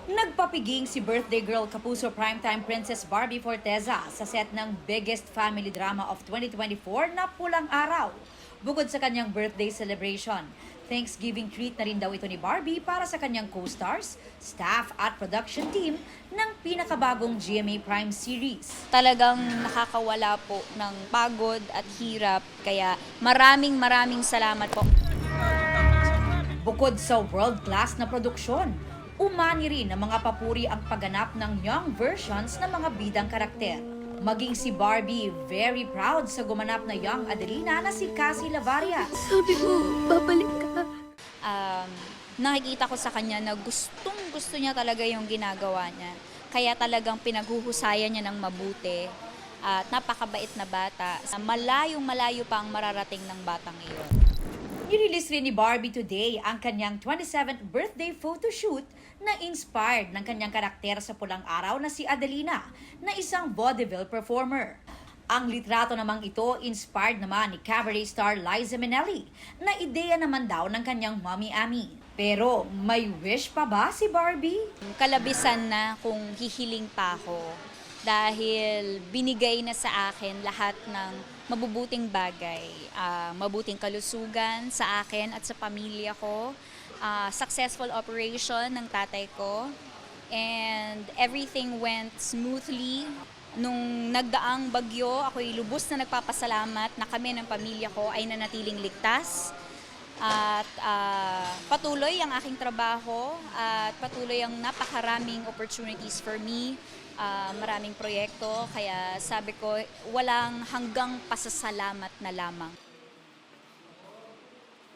Nagpapiging si birthday girl Kapuso primetime Princess Barbie Forteza sa set ng biggest family drama of 2024 na Pulang Araw. Bukod sa kanyang birthday celebration, Thanksgiving treat na rin daw ito ni Barbie para sa kanyang co-stars, staff at production team ng pinakabagong GMA Prime series. Talagang nakakawala po ng pagod at hirap, kaya maraming salamat po. Bukod sa world-class na produksyon, umani rin ng mga papuri ang pagganap ng young versions ng mga bidang karakter. Maging si Barbie, very proud sa gumanap na young Adelina na si Cassie Lavarias. Sabi ko, babalik ka. Nakikita ko sa kanya na gustong-gusto niya talaga yung ginagawa niya. Kaya talagang pinaghuhusayan niya ng mabuti at napakabait na bata. Malayong-malayo pa ang mararating ng batang iyon. Nirelease rin ni Barbie today ang kanyang 27th birthday photoshoot na inspired ng kanyang karakter sa Pulang Araw na si Adelina, na isang vaudeville performer. Ang litrato namang ito inspired naman ni cabaret star Liza Minnelli, na ideya naman daw ng kanyang mommy Ami. Pero may wish pa ba si Barbie? Kalabisan na kung hihiling pa ako dahil binigay na sa akin lahat ng mabubuting bagay, mabuting kalusugan sa akin at sa pamilya ko, successful operation ng tatay ko, and everything went smoothly. Nung nagdaang bagyo, ako'y lubos na nagpapasalamat na kami ng pamilya ko ay nanatiling ligtas. At patuloy ang aking trabaho at patuloy ang napakaraming opportunities for me, maraming proyekto, kaya sabi ko walang hanggang pasasalamat na lamang.